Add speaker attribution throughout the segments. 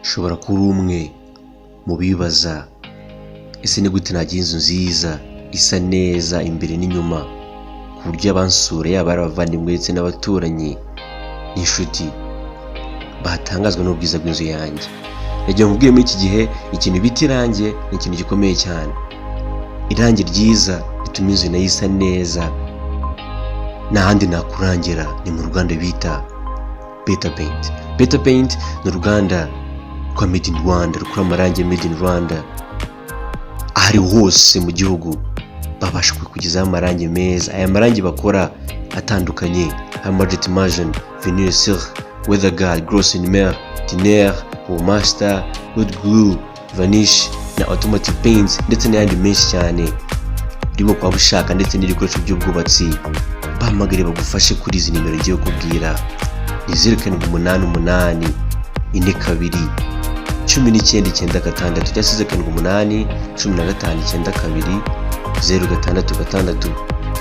Speaker 1: ushobora kuba umwe mu bibaza ese ni gute nagira inzu nziza isa neza imbere n'inyuma ku buryo abansura yaba ari abavandimwe ndetse n'abaturanyi n'inshuti batangazwa n'ubwiza bw'inzu yanjye. Nagiye nkubwiye muri iki gihe ikintu bita irangi ni ikintu gikomeye cyane. Irangi ryiza rituma inzu nayo isa neza, nta handi nakurangira ni mu ruganda bita Better Paint. Better Paint ni uruganda rwa Made in Rwanda, rukora amarangi Made in Rwanda. Ahari hose mu gihugu babasha kukugezaho amarangi meza. Aya marangi bakora atandukanye harimo Jet Imagine, Vinyl Sur, Weather Guard, Gloss in Mer, Tiner, Master, Wood Glue, Vanish na Automatic Paints ndetse n'ayandi menshi cyane. Urimo kwaba ushaka ndetse n'ibikoresho by'ubwubatsi, bahamagare bagufashe kuri izi nimero ngiye kubwira. Ni 0788 42 1996 cyangwa 0788 15 92 066.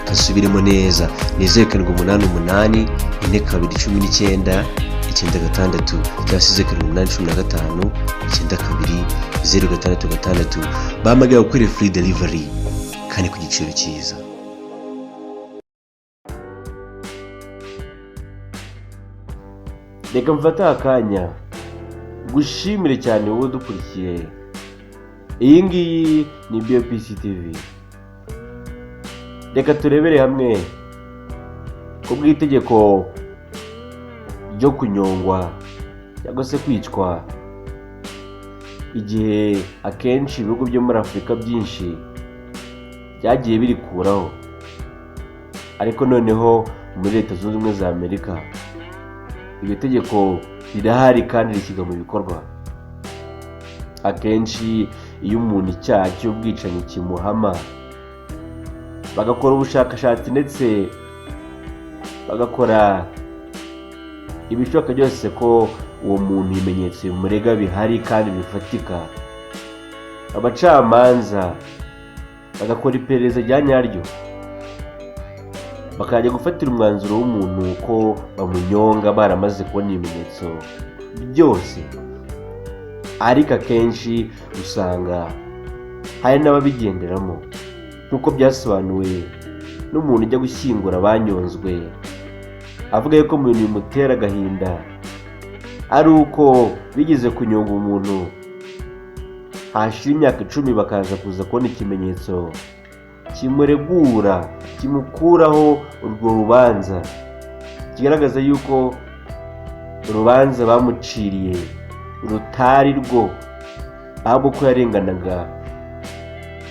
Speaker 1: Kasubiremo neza, ni 0788 42 1996 cyangwa 0788 92 066. Bahamagara gukora free delivery kandi ku giciro cyiza. Reka mfata akanya gushimire cyane wowe dukurikiye. Iyi ngiyi ni BPC TV. Reka turebere hamwe ko bw'itegeko ryo kunyongwa cyangwa se kwicwa, igihe akenshi ibihugu byo muri Afurika byinshi byagiye birikuraho, ariko noneho muri Leta Zunze Ubumwe za Amerika iryo tegeko rirahari kandi rishyirwa mu bikorwa. Akenshi iyo umuntu icyaha cy'ubwicanyi kimuhama, bagakora ubushakashatsi ndetse bagakora ibishoboka byose ko uwo muntu ibimenyetso bimurega bihari kandi bifatika, abacamanza bagakora iperereza rya nyaryo, bakajya gufatira umwanzuro w'umuntu ko bamunyonga baramaze kubona ibimenyetso byose. Ariko akenshi usanga hari n'ababigenderamo nk'uko byasobanuwe n'umuntu ujya gushyingura abanyonzwe, avuga yuko mu bintu bimutera agahinda ari uko bigeze kunyonga umuntu, hashira imyaka 10 bakaza kuza kubona ikimenyetso kimuregura, kimukuraho urwo rubanza, kigaragaza yuko urubanza bamuciriye rutari rwo, ahubwo ko yarenganaga,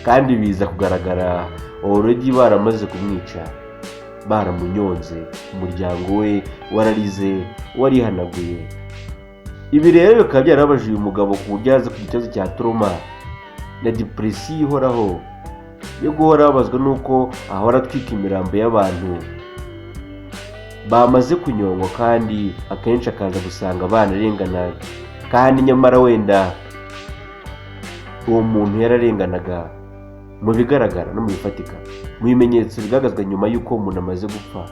Speaker 1: kandi biza kugaragara already baramaze kumwica, baramunyonze, umuryango we wararize, warihanaguye. Ibi rero bikaba byarabaje uyu mugabo ku buryo yaza ku kibazo cya trauma na depression ihoraho yo guhora babazwa nuko ahora atwika imirambo y'abantu bamaze kunyongwa, kandi akenshi akaza gusanga banarengana, kandi nyamara wenda uwo muntu yararenganaga mu bigaragara no mu bifatika, mu bimenyetso bigaragazwa nyuma y'uko umuntu amaze gupfa,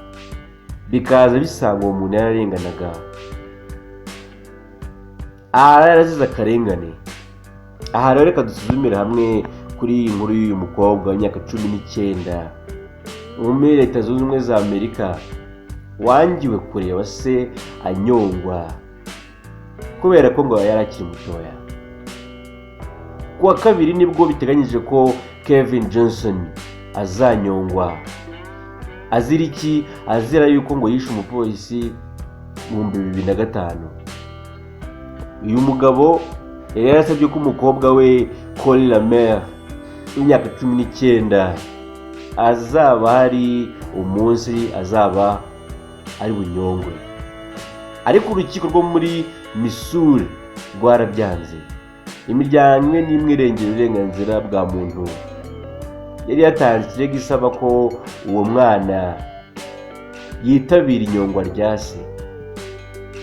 Speaker 1: bikaza bisanga uwo muntu yararenganaga, yarazize akarengane. Aha rero reka dusuzumire hamwe kuri iyi nkuru y'uyu mukobwa w'imyaka 19 muri Leta Zunze Ubumwe za Amerika wangiwe kureba se anyongwa kubera ko ngo yarakiri mutoya. Kuwa kabiri nibwo biteganyije ko Kevin Johnson azanyongwa. Azira iki? Azira yuko ngo yishe umupolisi mu 2005. Uyu mugabo yarasabye ko umukobwa we kureba w'imyaka 19 azaba hari umunsi azaba ari bunyongwe, ariko urukiko rwo muri Missouri rwarabyanze. Imiryango n'imwe irengera uburenganzira bwa muntu yari yatanze ikirego isaba ko uwo mwana yitabira inyongwa rya se,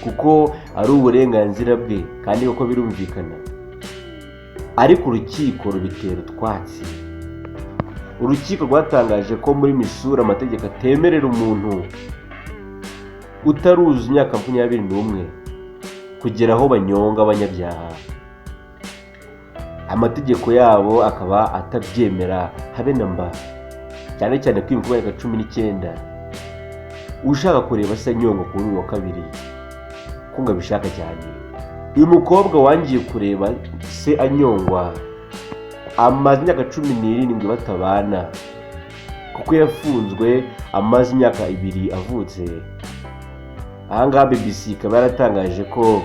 Speaker 1: kuko ari uburenganzira bwe kandi uko birumvikana. Ariko urukiko rubitera utwatsi. Urukiko rwatangaje ko muri Missouri amategeko atemerera umuntu utaruzi imyaka 21 kugera aho banyonga abanyabyaha. Amategeko yabo akaba atabyemera habe na mba, cyane cyane ko imvugo ya 19 ushaka kureba se anyongwa kuri uyu wa kabiri ko ngabishaka cyane. Uyu mukobwa wangiye kureba se anyongwa amaze imyaka 17 batabana, kuko yafunzwe amaze imyaka 2 avutse. Ahangaha BBC ikaba yaratangaje ko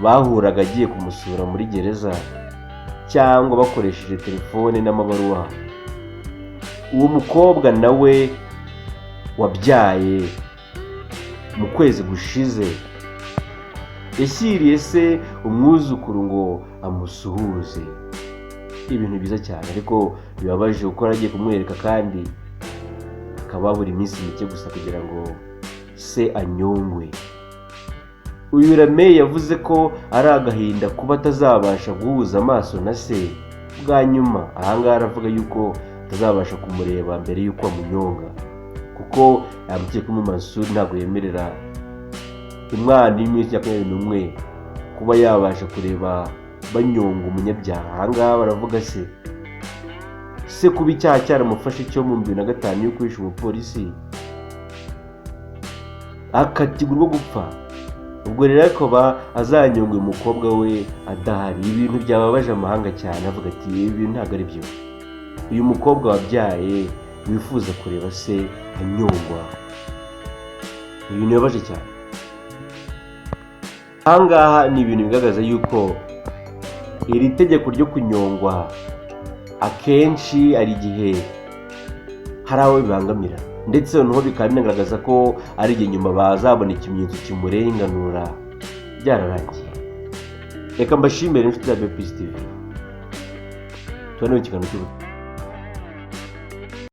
Speaker 1: bahuraga agiye kumusura muri gereza cyangwa bakoresheje telefone n'amabaruwa. Uwo mukobwa nawe wabyaye mu kwezi gushize yashyiriye se umwuzukuru ngo amusuhuze. Ibintu byiza cyane, ariko bibabaje uko agiye kumwereka kandi akaba buri minsi mike gusa kugira ngo se anyongwe. Uyu Ramey yavuze ko ari agahinda kuba atazabasha guhuza amaso na se bwa nyuma. Ahangaha aravuga yuko atazabasha kumureba mbere yuko amunyonga, kuko yamukeka mu Mansur ntabwo yemerera umwana w'imyaka 21 kuba yabasha kureba banyonga umunyabyaha. Ahangaha baravuga se kuba icyaha cyaramufashe cyo mu 2005 yo kwisha umupolisi akatigurwa gupfa, ubwo rero akaba azanyonga uyu mukobwa we adahari. Ibintu byababaje amahanga cyane, avuga ati ibi bintu ntabwo ari byo. Uyu mukobwa wabyaye wifuza kureba se anyongwa, ibintu bibabaje cyane. Ahangaha ni ibintu bigaragaza yuko iri tegeko ryo kunyongwa akenshi ari igihe hari aho bibangamira, ndetse noneho bikaba binagaragaza ko ari igihe nyuma bazabona ikimenyetso kimurenganura byararangiye. Reka mbashimire inshuti za BBC TV, tubone mu kiganiro cy'ubutaha.